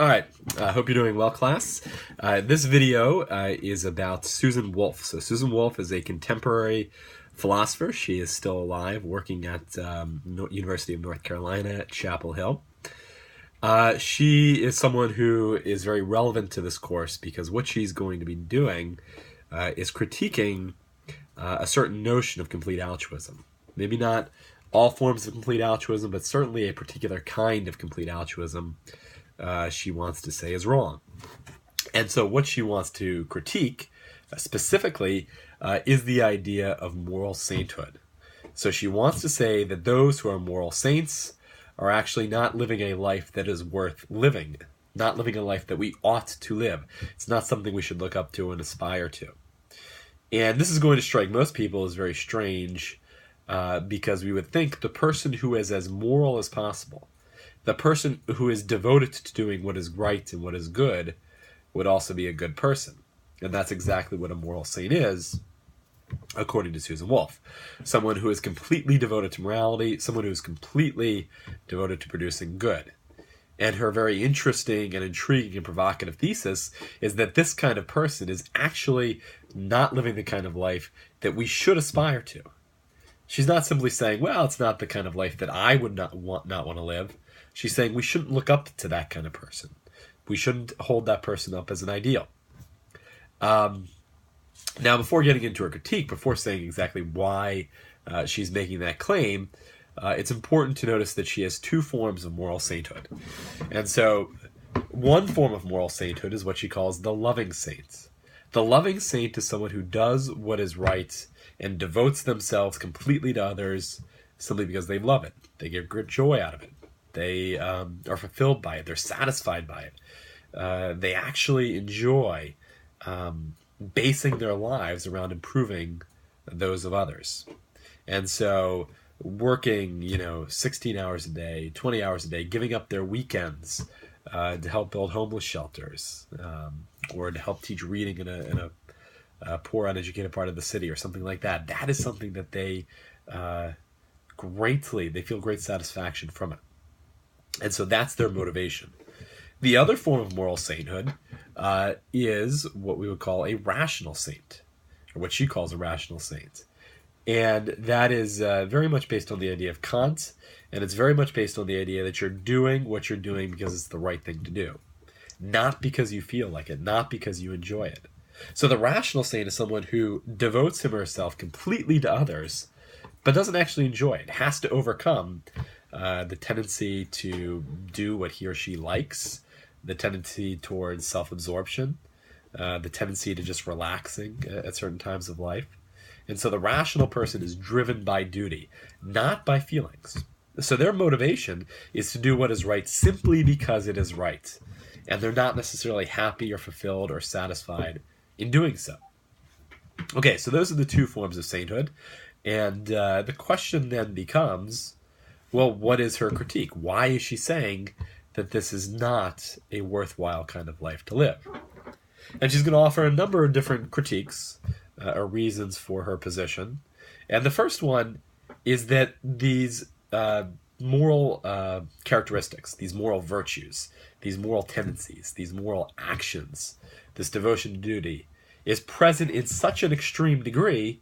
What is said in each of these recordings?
All right, I hope you're doing well, class. This video is about Susan Wolf. So Susan Wolf is a contemporary philosopher. She is still alive, working at University of North Carolina at Chapel Hill. She is someone who is very relevant to this course because what she's going to be doing is critiquing a certain notion of complete altruism. Maybe not all forms of complete altruism, but certainly a particular kind of complete altruism she wants to say is wrong. And so what she wants to critique specifically is the idea of moral sainthood. So she wants to say that those who are moral saints are actually not living a life that is worth living, not living a life that we ought to live. It's not something we should look up to and aspire to. And this is going to strike most people as very strange because we would think the person who is as moral as possible, the person who is devoted to doing what is right and what is good, would also be a good person. And that's exactly what a moral saint is, according to Susan Wolf. Someone who is completely devoted to morality, someone who is completely devoted to producing good. And her very interesting and intriguing and provocative thesis is that this kind of person is actually not living the kind of life that we should aspire to. She's not simply saying, well, it's not the kind of life that I would not want to live. She's saying we shouldn't look up to that kind of person. We shouldn't hold that person up as an ideal. Now, before getting into her critique, before saying exactly why she's making that claim, it's important to notice that she has two forms of moral sainthood. And so one form of moral sainthood is what she calls the loving saint. The loving saint is someone who does what is right and devotes themselves completely to others simply because they love it. They get great joy out of it. They are fulfilled by it. They're satisfied by it. They actually enjoy basing their lives around improving those of others. And so working, 16 hours a day, 20 hours a day, giving up their weekends to help build homeless shelters or to help teach reading in a poor, uneducated part of the city or something like that. That is something that they feel great satisfaction from it. And so that's their motivation. The other form of moral sainthood is what we would call a rational saint, or what she calls a rational saint. And that is very much based on the idea of Kant, and it's very much based on the idea that you're doing what you're doing because it's the right thing to do, not because you feel like it, not because you enjoy it. So the rational saint is someone who devotes him or herself completely to others, but doesn't actually enjoy it, has to overcome the tendency to do what he or she likes, the tendency towards self-absorption, the tendency to just relaxing at certain times of life. And so the rational person is driven by duty, not by feelings. So their motivation is to do what is right simply because it is right. And they're not necessarily happy or fulfilled or satisfied in doing so. Okay, so those are the two forms of sainthood. And the question then becomes, well, what is her critique? Why is she saying that this is not a worthwhile kind of life to live? And she's going to offer a number of different critiques or reasons for her position. And the first one is that these moral characteristics, these moral virtues, these moral tendencies, these moral actions, this devotion to duty, is present in such an extreme degree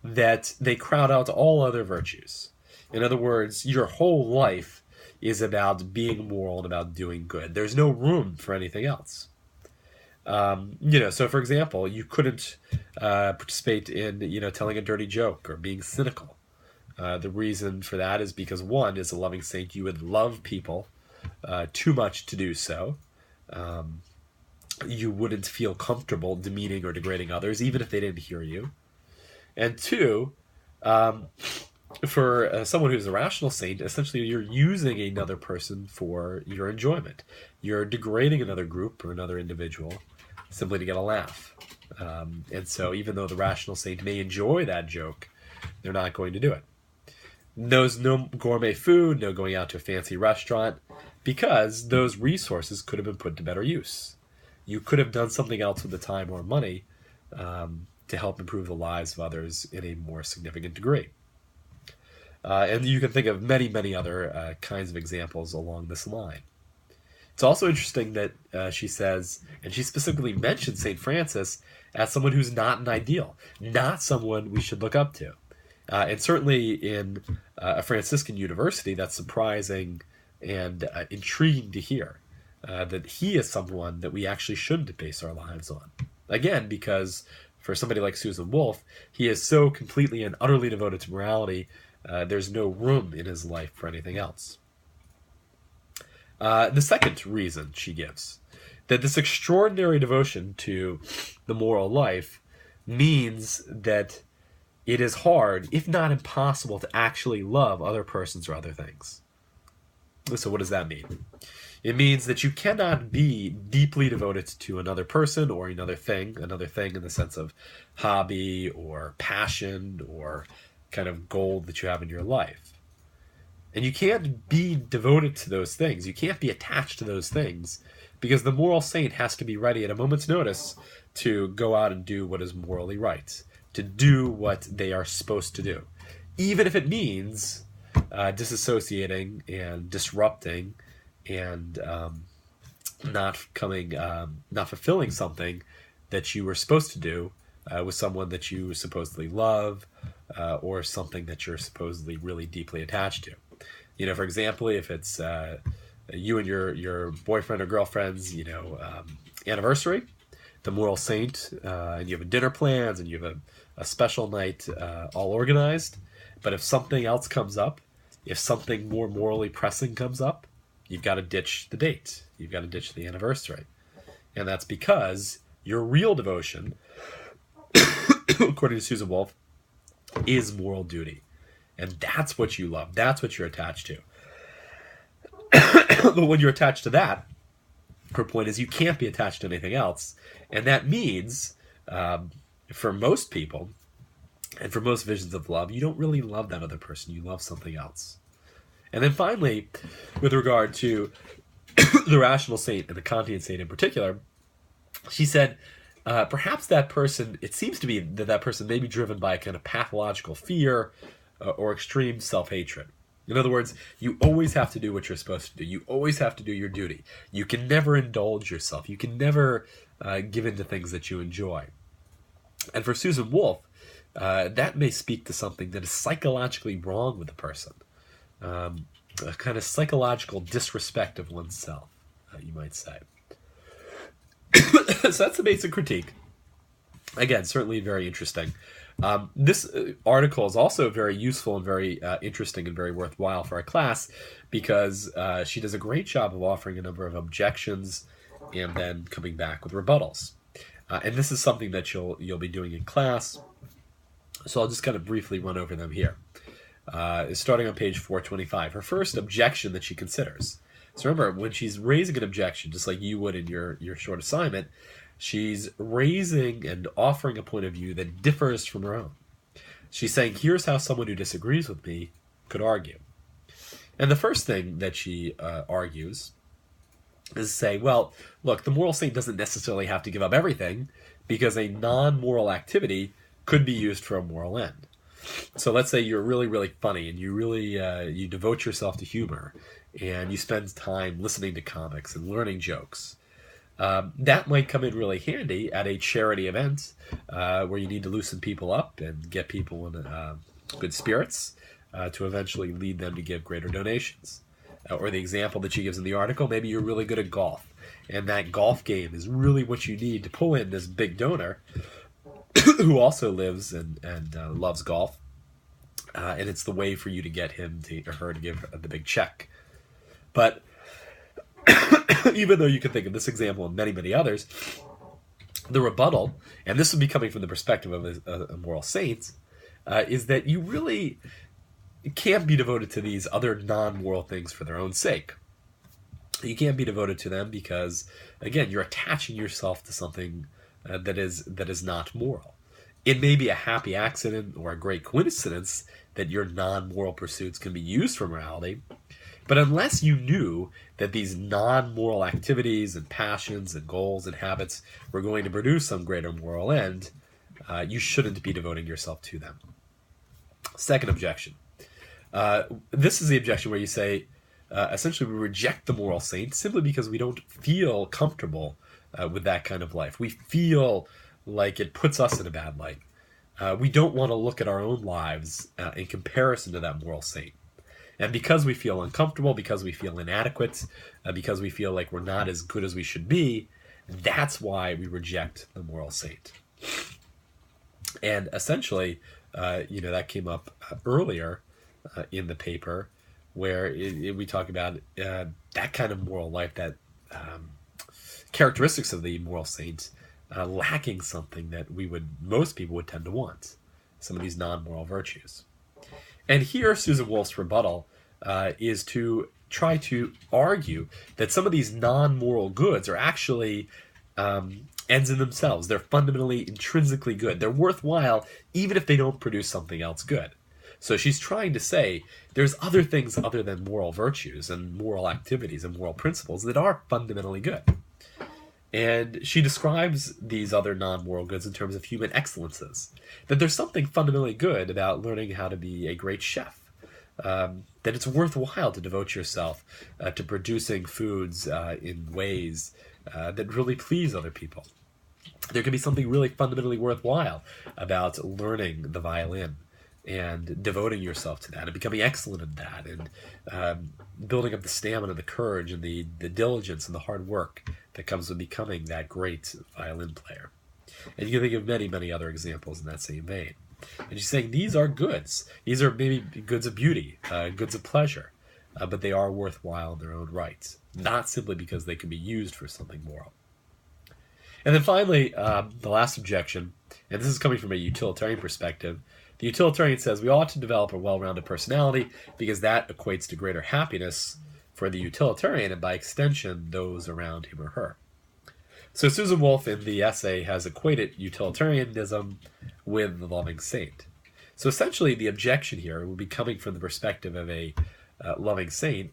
that they crowd out all other virtues. In other words, your whole life is about being moral and about doing good. There's no room for anything else. So for example, you couldn't participate in, telling a dirty joke or being cynical. The reason for that is because, one, as a loving saint, you would love people too much to do so. You wouldn't feel comfortable demeaning or degrading others, even if they didn't hear you. And two, for someone who's a rational saint, essentially you're using another person for your enjoyment. You're degrading another group or another individual simply to get a laugh. And so even though the rational saint may enjoy that joke, they're not going to do it. There's no gourmet food, no going out to a fancy restaurant, because those resources could have been put to better use. You could have done something else with the time or money to help improve the lives of others in a more significant degree. And you can think of many, many other kinds of examples along this line. It's also interesting that she says, and she specifically mentions St. Francis as someone who's not an ideal, not someone we should look up to. And certainly in a Franciscan university, that's surprising and intriguing to hear that he is someone that we actually shouldn't base our lives on. Again, because for somebody like Susan Wolf, he is so completely and utterly devoted to morality, there's no room in his life for anything else. The second reason she gives, that this extraordinary devotion to the moral life means that it is hard, if not impossible, to actually love other persons or other things. So what does that mean? It means that you cannot be deeply devoted to another person or another thing in the sense of hobby or passion or kind of goal that you have in your life. And you can't be devoted to those things. You can't be attached to those things because the moral saint has to be ready at a moment's notice to go out and do what is morally right, to do what they are supposed to do, even if it means disassociating and disrupting and not fulfilling something that you were supposed to do with someone that you supposedly love or something that you're supposedly really deeply attached to. You know, for example, if it's you and your boyfriend or girlfriend's, anniversary, the moral saint, and you have a dinner plans and you have a special night all organized. But if something else comes up, if something more morally pressing comes up, you've got to ditch the date. You've got to ditch the anniversary. And that's because your real devotion, according to Susan Wolf, is moral duty. And that's what you love. That's what you're attached to. But when you're attached to that, her point is you can't be attached to anything else. And that means, for most people, and for most visions of love, you don't really love that other person. You love something else. And then finally, with regard to the rational saint and the Kantian saint in particular, she said, perhaps that person, it seems to be that person may be driven by a kind of pathological fear or extreme self-hatred. In other words, you always have to do what you're supposed to do. You always have to do your duty. You can never indulge yourself. You can never give in to things that you enjoy. And for Susan Wolf, that may speak to something that is psychologically wrong with the person. A kind of psychological disrespect of oneself, you might say. So that's the basic critique. Again, certainly very interesting. This article is also very useful and very interesting and very worthwhile for our class because she does a great job of offering a number of objections and then coming back with rebuttals. And this is something that you'll be doing in class. So I'll just kind of briefly run over them here. Starting on page 425, her first objection that she considers. So remember, when she's raising an objection, just like you would in your short assignment, she's raising and offering a point of view that differs from her own. She's saying, here's how someone who disagrees with me could argue. And the first thing that she argues is say, well, look, the moral saint doesn't necessarily have to give up everything because a non-moral activity could be used for a moral end. So let's say you're really, really funny and you really you devote yourself to humor and you spend time listening to comics and learning jokes. That might come in really handy at a charity event where you need to loosen people up and get people in good spirits to eventually lead them to give greater donations. Or the example that she gives in the article, maybe you're really good at golf and that golf game is really what you need to pull in this big donor who also lives and loves golf, and it's the way for you to get him or her to give the big check. But even though you can think of this example and many, many others, the rebuttal, and this would be coming from the perspective of a moral saint, is that you really can't be devoted to these other non-moral things for their own sake. You can't be devoted to them because, again, you're attaching yourself to something that is not moral. It may be a happy accident or a great coincidence that your non-moral pursuits can be used for morality, but unless you knew that these non-moral activities and passions and goals and habits were going to produce some greater moral end, you shouldn't be devoting yourself to them. Second objection. This is the objection where you say, essentially we reject the moral saint simply because we don't feel comfortable with that kind of life. We feel like it puts us in a bad light. We don't want to look at our own lives in comparison to that moral saint. And because we feel uncomfortable, because we feel inadequate, because we feel like we're not as good as we should be, that's why we reject the moral saint. And essentially, that came up earlier in the paper, where we talk about that kind of moral life, that characteristics of the moral saint lacking something that most people would tend to want, some of these non-moral virtues. And here, Susan Wolf's rebuttal is to try to argue that some of these non-moral goods are actually ends in themselves. They're fundamentally, intrinsically good. They're worthwhile even if they don't produce something else good. So she's trying to say there's other things other than moral virtues and moral activities and moral principles that are fundamentally good. And she describes these other non-moral goods in terms of human excellences. That there's something fundamentally good about learning how to be a great chef. That it's worthwhile to devote yourself to producing foods in ways that really please other people. There can be something really fundamentally worthwhile about learning the violin and devoting yourself to that and becoming excellent at that, and building up the stamina, the courage, and the diligence and the hard work that comes with becoming that great violin player. And you can think of many, many other examples in that same vein. And she's saying these are goods. These are maybe goods of beauty, goods of pleasure, but they are worthwhile in their own rights, not simply because they can be used for something moral. And then finally, the last objection, and this is coming from a utilitarian perspective. The utilitarian says we ought to develop a well-rounded personality because that equates to greater happiness for the utilitarian and by extension those around him or her. So Susan Wolf in the essay has equated utilitarianism with the loving saint. So essentially the objection here would be coming from the perspective of a loving saint,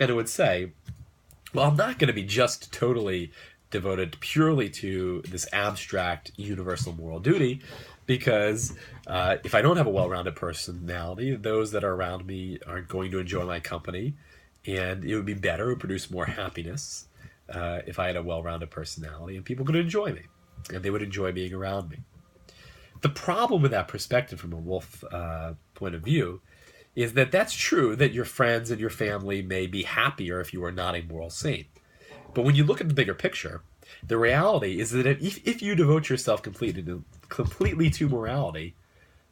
and it would say, well, I'm not going to be just totally devoted purely to this abstract universal moral duty, because if I don't have a well-rounded personality, those that are around me aren't going to enjoy my company, and it would be better, it would produce more happiness if I had a well-rounded personality, and people could enjoy me, and they would enjoy being around me. The problem with that perspective from a Wolf point of view is that that's true, that your friends and your family may be happier if you are not a moral saint. But when you look at the bigger picture, the reality is that if you devote yourself completely to morality,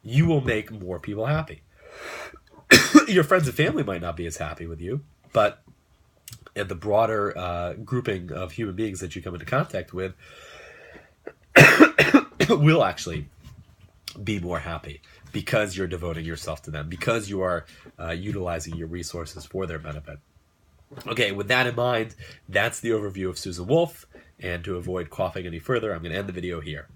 you will make more people happy. Your friends and family might not be as happy with you, but the broader grouping of human beings that you come into contact with will actually be more happy because you're devoting yourself to them, because you are utilizing your resources for their benefit. Okay, with that in mind, that's the overview of Susan Wolf, and to avoid coughing any further, I'm going to end the video here.